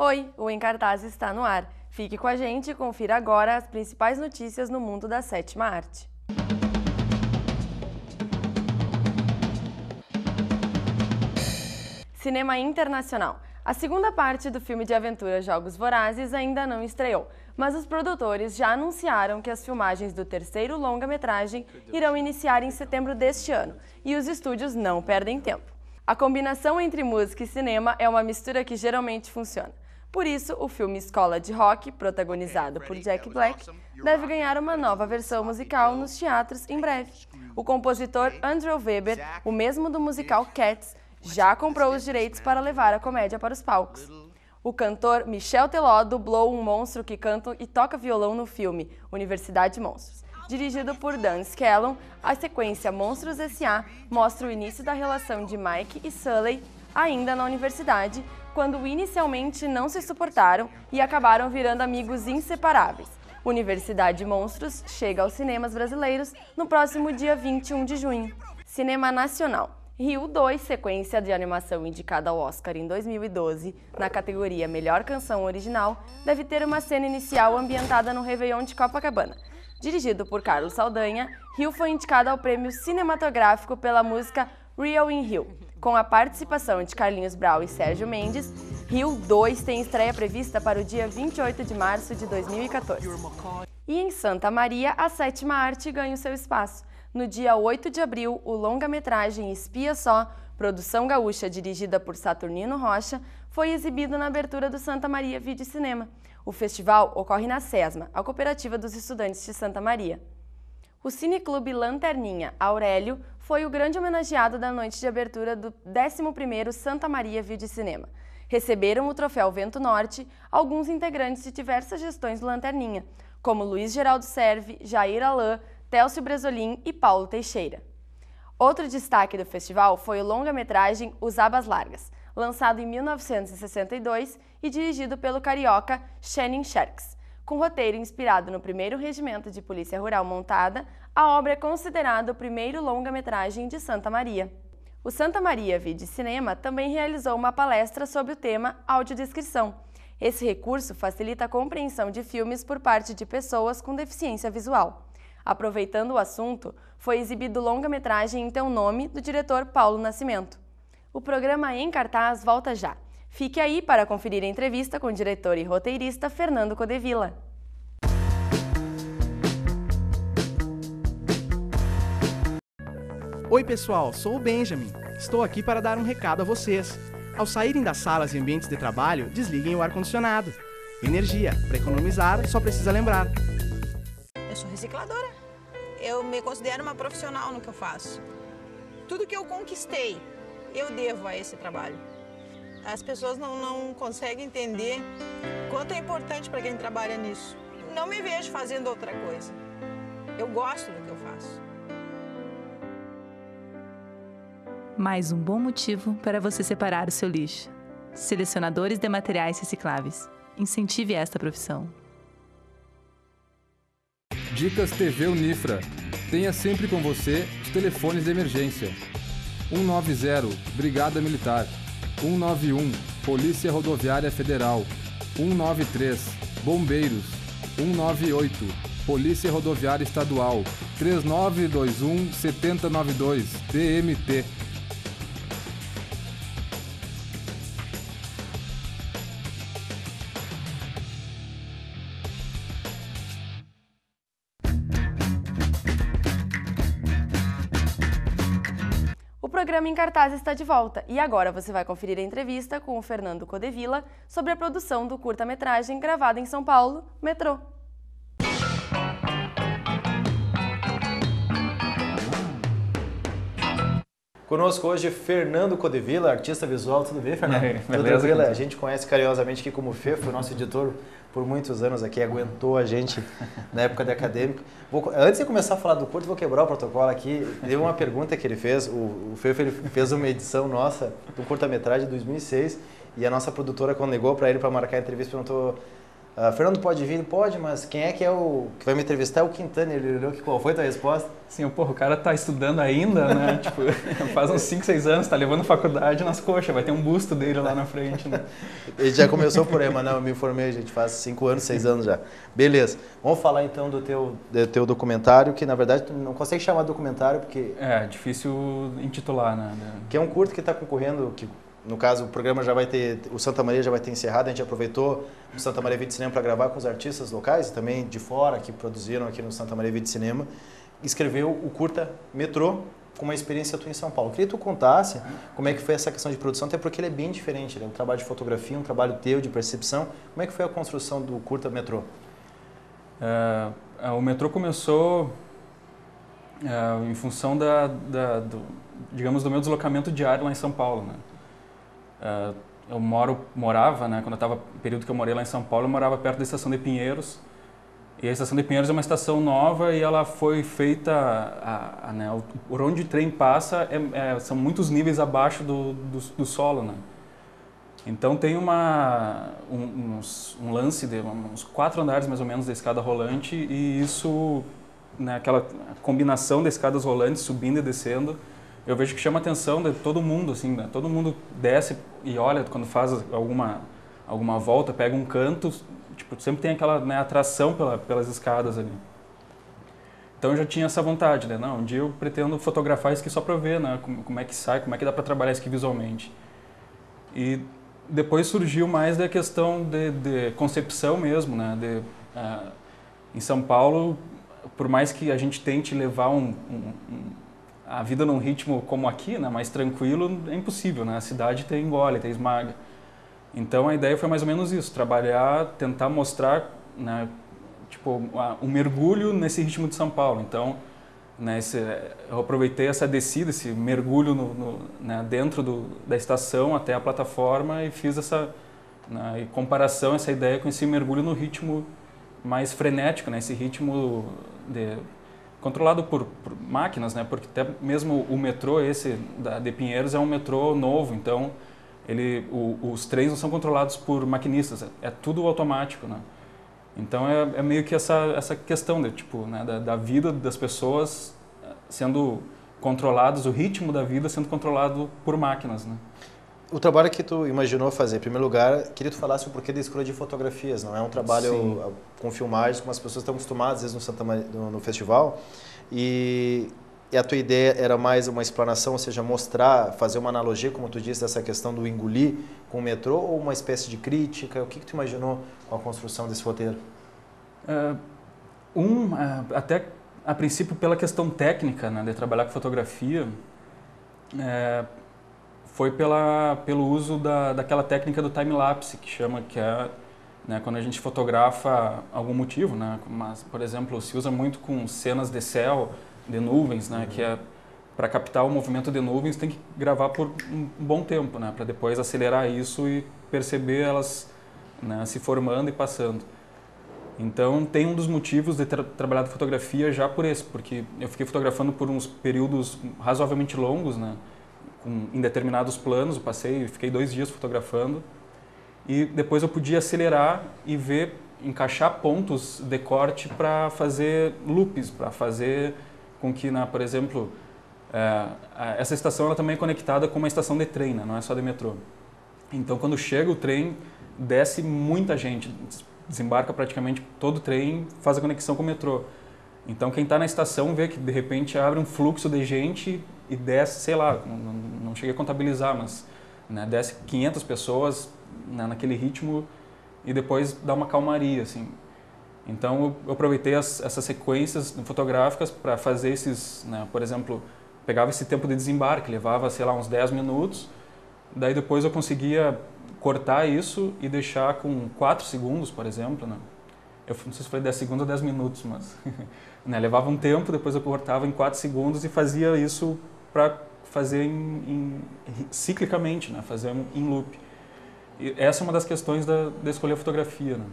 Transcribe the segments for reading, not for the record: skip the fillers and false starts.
Oi, o Em Cartaz está no ar. Fique com a gente e confira agora as principais notícias no mundo da sétima arte. Cinema internacional. A segunda parte do filme de aventura Jogos Vorazes ainda não estreou, mas os produtores já anunciaram que as filmagens do terceiro longa-metragem irão iniciar em setembro deste ano, e os estúdios não perdem tempo. A combinação entre música e cinema é uma mistura que geralmente funciona. Por isso, o filme Escola de Rock, protagonizado por Jack Black, deve ganhar uma nova versão musical nos teatros em breve. O compositor Andrew Weber, o mesmo do musical Cats, já comprou os direitos para levar a comédia para os palcos. O cantor Michel Teló dublou um monstro que canta e toca violão no filme Universidade de Monstros. Dirigido por Dan Scanlon, a sequência Monstros S.A. mostra o início da relação de Mike e Sully ainda na universidade, quando inicialmente não se suportaram e acabaram virando amigos inseparáveis. Universidade de Monstros chega aos cinemas brasileiros no próximo dia 21 de junho. Cinema nacional. Rio 2, sequência de animação indicada ao Oscar em 2012, na categoria Melhor Canção Original, deve ter uma cena inicial ambientada no Réveillon de Copacabana. Dirigido por Carlos Saldanha, Rio foi indicado ao prêmio cinematográfico pela música Real in Rio. Com a participação de Carlinhos Brau e Sérgio Mendes, Rio 2 tem estreia prevista para o dia 28 de março de 2014. E em Santa Maria, a sétima arte ganha o seu espaço. No dia 8 de abril, o longa-metragem Espia Só, produção gaúcha dirigida por Saturnino Rocha, foi exibido na abertura do Santa Maria Vídeo Cinema. O festival ocorre na SESMA, a Cooperativa dos Estudantes de Santa Maria. O Cineclube Lanterninha Aurélio foi o grande homenageado da noite de abertura do 11º Santa Maria Vídeo Cinema. Receberam o troféu Vento Norte alguns integrantes de diversas gestões do Lanterninha, como Luiz Geraldo Serve, Jair Alain, Télcio Bresolim e Paulo Teixeira. Outro destaque do festival foi o longa-metragem Os Abas Largas, lançado em 1962 e dirigido pelo carioca Channing Sharkes. Com roteiro inspirado no 1º Regimento de Polícia Rural Montada, a obra é considerada o primeiro longa-metragem de Santa Maria. O Santa Maria Vídeo Cinema também realizou uma palestra sobre o tema audiodescrição. Esse recurso facilita a compreensão de filmes por parte de pessoas com deficiência visual. Aproveitando o assunto, foi exibido o longa-metragem Em Teu Nome, do diretor Paulo Nascimento. O programa Em Cartaz volta já. Fique aí para conferir a entrevista com o diretor e roteirista Fernando Codevilla. Oi pessoal, sou o Benjamin. Estou aqui para dar um recado a vocês. Ao saírem das salas e ambientes de trabalho, desliguem o ar-condicionado. Energia, para economizar, só precisa lembrar. Eu sou recicladora. Eu me considero uma profissional no que eu faço. Tudo que eu conquistei, eu devo a esse trabalho. As pessoas não conseguem entender quanto é importante para quem trabalha nisso. Não me vejo fazendo outra coisa. Eu gosto do que eu faço. Mais um bom motivo para você separar o seu lixo. Selecionadores de materiais recicláveis. Incentive esta profissão. Dicas TV Unifra. Tenha sempre com você os telefones de emergência. 190, Brigada Militar. 191, Polícia Rodoviária Federal. 193, Bombeiros. 198, Polícia Rodoviária Estadual. 3921 7092, DMT. O programa Em Cartaz está de volta e agora você vai conferir a entrevista com o Fernando Codevilla sobre a produção do curta-metragem gravado em São Paulo, Metrô. Conosco hoje Fernando Codevilla, artista visual. Tudo bem, Fernando? Tudo tranquilo? A gente conhece carinhosamente aqui como Fê, foi nosso editor por muitos anos aqui, aguentou a gente na época de acadêmico. Antes de começar a falar do curto, vou quebrar o protocolo aqui. Deu uma pergunta que ele fez, o Fê fez uma edição nossa do curta-metragem de 2006 e a nossa produtora, quando ligou para ele para marcar a entrevista, perguntou: Fernando, pode vir? Pode, mas quem é que vai me entrevistar? É o Quintana. Ele olhou, qual foi a tua resposta? Sim, o cara tá estudando ainda, né? Tipo, faz uns 5, 6 anos, tá levando faculdade nas coxas, vai ter um busto dele lá na frente, né? Ele já começou por aí, mas não, eu me informei, gente, faz 5 anos, 6 anos já. Beleza. Vamos falar então do teu documentário, que na verdade tu não consegue chamar de documentário, porque... É, difícil intitular, né? Que é um curto que está concorrendo, que no caso o programa já vai ter, o Santa Maria já vai ter encerrado, a gente aproveitou o Santa Maria Vídeo Cinema para gravar com os artistas locais e também de fora, que produziram aqui no Santa Maria Vídeo Cinema, escreveu o curta Metrô, com uma experiência tua em São Paulo. Eu queria que tu contasse como é que foi essa questão de produção, até porque ele é bem diferente, né? Um trabalho de fotografia, um trabalho teu de percepção. Como é que foi a construção do curta Metrô? O Metrô começou em função digamos, do meu deslocamento diário lá em São Paulo, né? Eu morava, né, quando eu estava no período que eu morei lá em São Paulo, eu morava perto da Estação de Pinheiros. E a Estação de Pinheiros é uma estação nova e ela foi feita, né, por onde o trem passa são muitos níveis abaixo do solo, né? Então tem um lance de uns 4 andares mais ou menos da escada rolante e isso, né, aquela combinação de escadas rolantes subindo e descendo, eu vejo que chama a atenção de todo mundo, assim, né? Todo mundo desce e olha quando faz alguma volta, pega um canto, tipo, sempre tem aquela, né, atração pelas escadas ali. Então eu já tinha essa vontade, né? Não, um dia eu pretendo fotografar isso aqui só para ver, né? Como é que sai, como é que dá para trabalhar isso aqui visualmente. E depois surgiu mais da questão de concepção mesmo, né? Em São Paulo, por mais que a gente tente levar a vida num ritmo como aqui, né, mais tranquilo, é impossível, né? A cidade tem engole, tem esmaga. Então a ideia foi mais ou menos isso, trabalhar, tentar mostrar, né, tipo, um mergulho nesse ritmo de São Paulo. Então, né, eu aproveitei essa descida, esse mergulho né, dentro da estação até a plataforma e fiz essa, né, comparação, essa ideia com esse mergulho no ritmo mais frenético, né, esse ritmo controlado por máquinas, né? Porque até mesmo o metrô esse de Pinheiros é um metrô novo, então os trens não são controlados por maquinistas, é tudo automático, né? Então é meio que essa questão tipo, né, da vida das pessoas sendo controlados, o ritmo da vida sendo controlado por máquinas, né? O trabalho que tu imaginou fazer, em primeiro lugar, queria que tu falasse o porquê da escolha de fotografias. Não é um trabalho com filmagens, como as pessoas estão acostumadas, às vezes, no festival. E a tua ideia era mais uma explanação, ou seja, mostrar, fazer uma analogia, como tu disse, dessa questão do engolir com o metrô, ou uma espécie de crítica? O que tu imaginou com a construção desse roteiro? Até, a princípio, pela questão técnica, né, de trabalhar com fotografia, foi pelo uso daquela técnica do time-lapse, que é, né, quando a gente fotografa algum motivo, né, mas, por exemplo, se usa muito com cenas de céu, de nuvens, né, que é para captar o movimento de nuvens tem que gravar por um bom tempo, né, para depois acelerar isso e perceber elas, né, se formando e passando. Então tem um dos motivos de ter trabalhado fotografia já por esse, porque eu fiquei fotografando por uns períodos razoavelmente longos, né, em determinados planos, eu fiquei 2 dias fotografando e depois eu podia acelerar e encaixar pontos de corte para fazer loops, para fazer com que, por exemplo, essa estação ela também é conectada com uma estação de trem, né, não é só de metrô. Então quando chega o trem, desce muita gente, desembarca praticamente todo o trem, faz a conexão com o metrô. Então quem está na estação vê que de repente abre um fluxo de gente e desce, sei lá, não cheguei a contabilizar, mas, né, desce 500 pessoas, né, naquele ritmo e depois dá uma calmaria, assim. Então eu aproveitei essas sequências fotográficas para fazer esses, né, por exemplo, pegava esse tempo de desembarque, levava, sei lá, uns 10 minutos, daí depois eu conseguia cortar isso e deixar com 4 segundos, por exemplo, né? Eu não sei se foi 10 segundos ou 10 minutos, mas né, levava um tempo, depois eu cortava em 4 segundos e fazia isso para fazer ciclicamente, né? Fazer em loop. E essa é uma das questões da escolher a fotografia, né?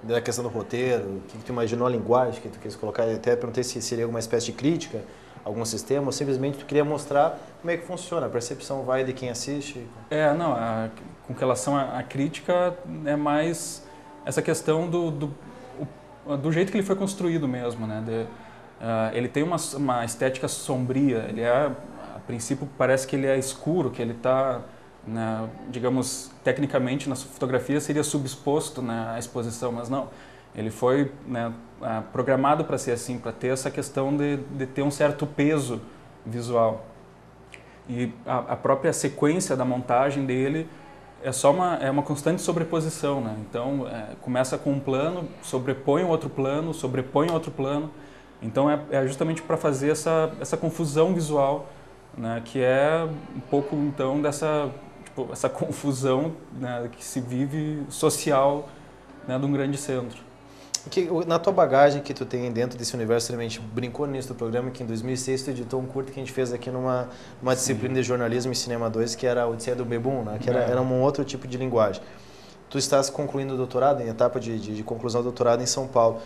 Da questão do roteiro, o que tu imaginou a linguagem que tu quis colocar? Eu até perguntei se seria alguma espécie de crítica algum sistema ou simplesmente tu queria mostrar como é que funciona, a percepção vai de quem assiste? Com relação à crítica é mais essa questão do jeito que ele foi construído mesmo, né? Ele tem uma estética sombria, a princípio parece que ele é escuro, que ele está, né, digamos, tecnicamente na fotografia seria subexposto, né, à exposição, mas não. Ele foi, né, programado para ser assim, para ter essa questão de ter um certo peso visual. E a própria sequência da montagem dele é uma constante sobreposição, né? Então, começa com um plano, sobrepõe outro plano, sobrepõe outro plano. Então, é justamente para fazer essa confusão visual, né, que é um pouco, então, essa confusão, né, que se vive social, né, de um grande centro. Na tua bagagem que tu tem dentro desse universo, a gente brincou nisso do programa que em 2006 tu editou um curto que a gente fez aqui numa disciplina de jornalismo em Cinema 2, que era a Odisseia do Bebum, né? Que era um outro tipo de linguagem. Tu estás concluindo o doutorado, em etapa de conclusão do doutorado em São Paulo.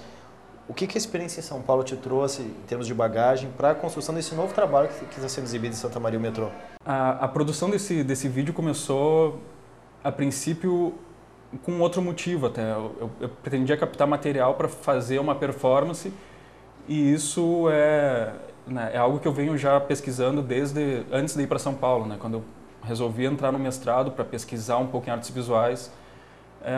O que a experiência em São Paulo te trouxe em termos de bagagem para a construção desse novo trabalho que está sendo exibido em Santa Maria o Metrô? A produção desse vídeo começou, a princípio, com outro motivo até. Eu pretendia captar material para fazer uma performance e isso né, é algo que eu venho já pesquisando desde antes de ir para São Paulo, né? Quando eu resolvi entrar no mestrado para pesquisar um pouco em artes visuais,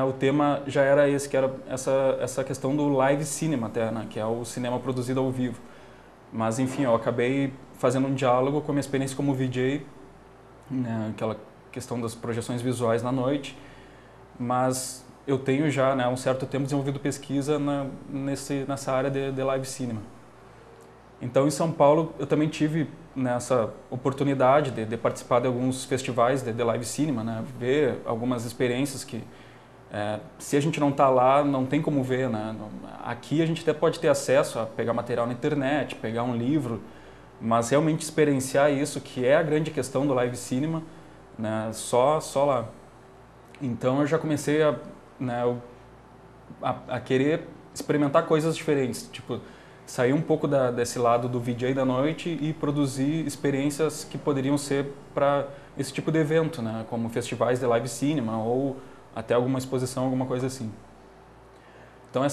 o tema já era esse, que era essa questão do live cinema até, né? Que é o cinema produzido ao vivo. Mas enfim, eu acabei fazendo um diálogo com a minha experiência como VJ, né? Aquela questão das projeções visuais na noite. Mas eu tenho já, né, há um certo tempo desenvolvido pesquisa nessa área de live cinema. Então, em São Paulo, eu também tive nessa oportunidade de participar de alguns festivais de live cinema, né, ver algumas experiências que, se a gente não está lá, não tem como ver, né. Aqui a gente até pode ter acesso a pegar material na internet, pegar um livro, mas realmente experienciar isso, que é a grande questão do live cinema, né, só lá. Então eu já comecei a querer experimentar coisas diferentes, tipo, sair um pouco desse lado do VJ da noite e produzir experiências que poderiam ser para esse tipo de evento, né, como festivais de live cinema ou até alguma exposição, alguma coisa assim. Então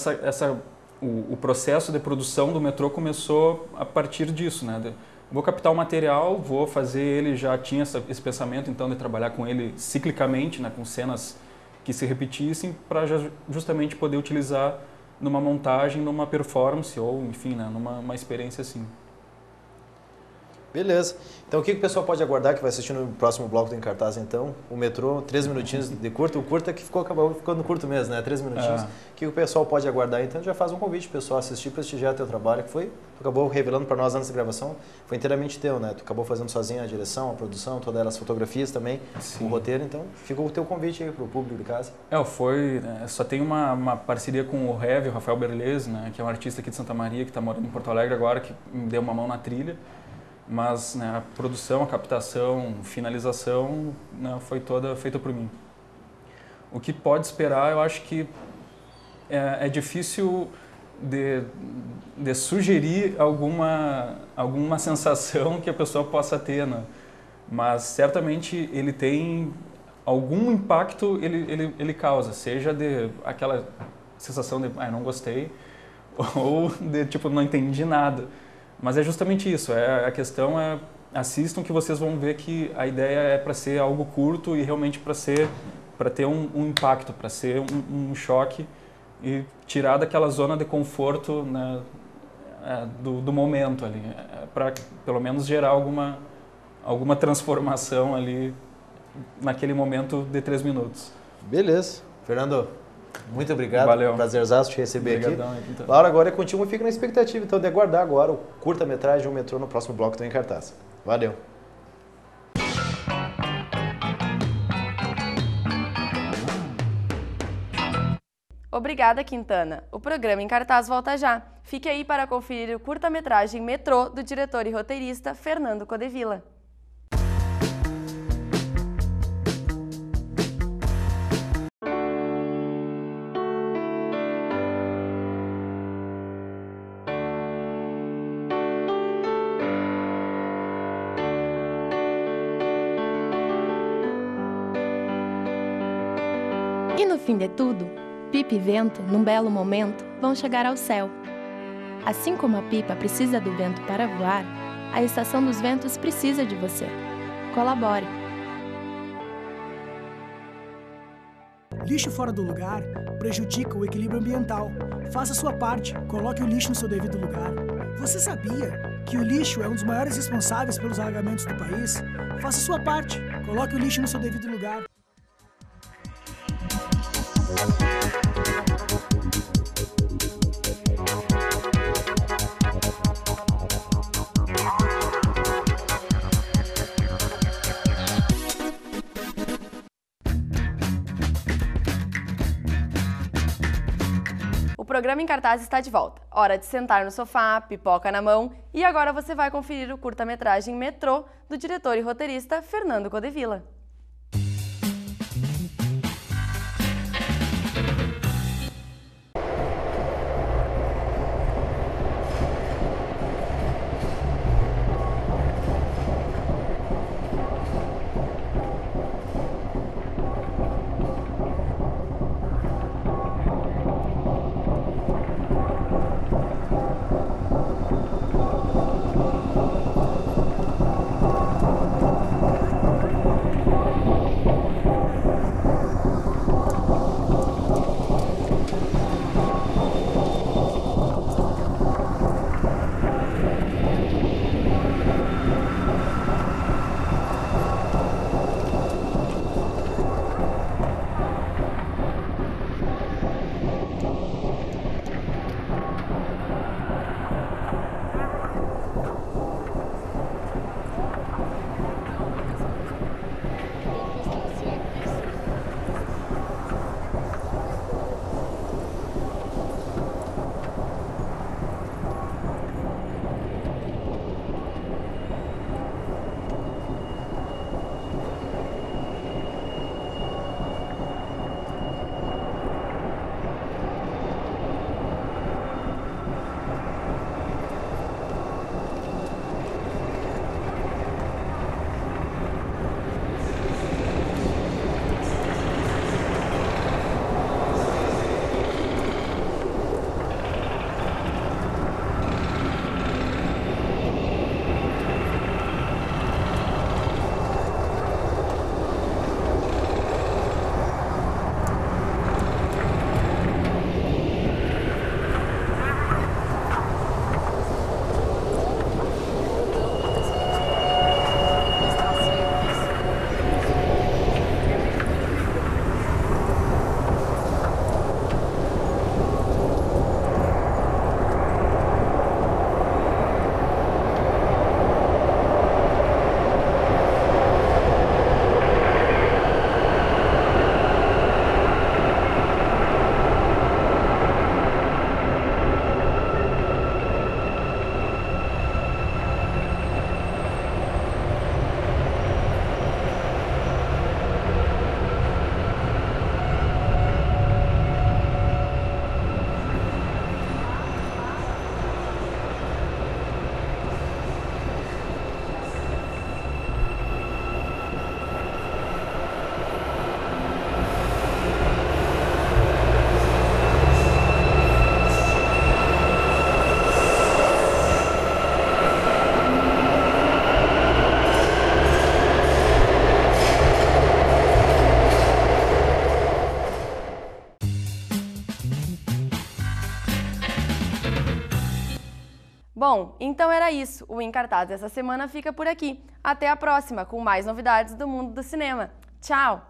o processo de produção do metrô começou a partir disso, né, vou captar o material, vou fazer ele, já tinha esse pensamento então de trabalhar com ele ciclicamente, né, com cenas que se repetissem, para justamente poder utilizar numa montagem, numa performance ou, enfim, né, numa experiência assim. Beleza. Então o que o pessoal pode aguardar que vai assistir no próximo bloco do Em Cartaz então? O Metrô, 3 minutinhos de curto. O curto é que acabou ficando curto mesmo, né? 3 minutinhos. O que o pessoal pode aguardar então? Já faz um convite pro pessoal assistir, prestigiar teu trabalho, que tu acabou revelando para nós antes da gravação, foi inteiramente teu, né? Tu acabou fazendo sozinho a direção, a produção, todas as fotografias também, o roteiro, então fica o teu convite aí pro público de casa. Só tem uma parceria com o Heavy, o Rafael Berlese, né? Que é um artista aqui de Santa Maria, que está morando em Porto Alegre agora, que me deu uma mão na trilha. Mas, né, a produção, a captação, finalização, né, foi toda feita por mim. O que pode esperar, eu acho que é difícil de sugerir alguma sensação que a pessoa possa ter, né? Mas certamente ele tem algum impacto, ele causa, seja de aquela sensação de não gostei, ou de tipo não entendi nada. Mas é justamente isso, a questão assistam que vocês vão ver que a ideia é para ser algo curto e realmente para ter um impacto, para ser um choque e tirar daquela zona de conforto, né, do momento ali, para pelo menos gerar alguma transformação ali naquele momento de 3 minutos. Beleza. Fernando, muito obrigado. Valeu. Prazerzaço te receber. Obrigadão, aqui. Então. Laura, agora é contigo e fica na expectativa então de aguardar agora o curta-metragem O Metrô no próximo bloco do Em Cartaz. Valeu. Obrigada, Quintana. O programa Em Cartaz volta já. Fique aí para conferir o curta-metragem Metrô do diretor e roteirista Fernando Codevilla. no fim de tudo, pipa e vento, num belo momento, vão chegar ao céu. Assim como a pipa precisa do vento para voar, a Estação dos Ventos precisa de você. Colabore! Lixo fora do lugar prejudica o equilíbrio ambiental. Faça sua parte, coloque o lixo no seu devido lugar. Você sabia que o lixo é um dos maiores responsáveis pelos alagamentos do país? Faça sua parte, coloque o lixo no seu devido lugar. O programa Em Cartaz está de volta. Hora de sentar no sofá, pipoca na mão, e agora você vai conferir o curta-metragem Metrô, do diretor e roteirista Fernando Codevilla. Bom, então era isso. O Em Cartaz dessa semana fica por aqui. Até a próxima, com mais novidades do mundo do cinema. Tchau!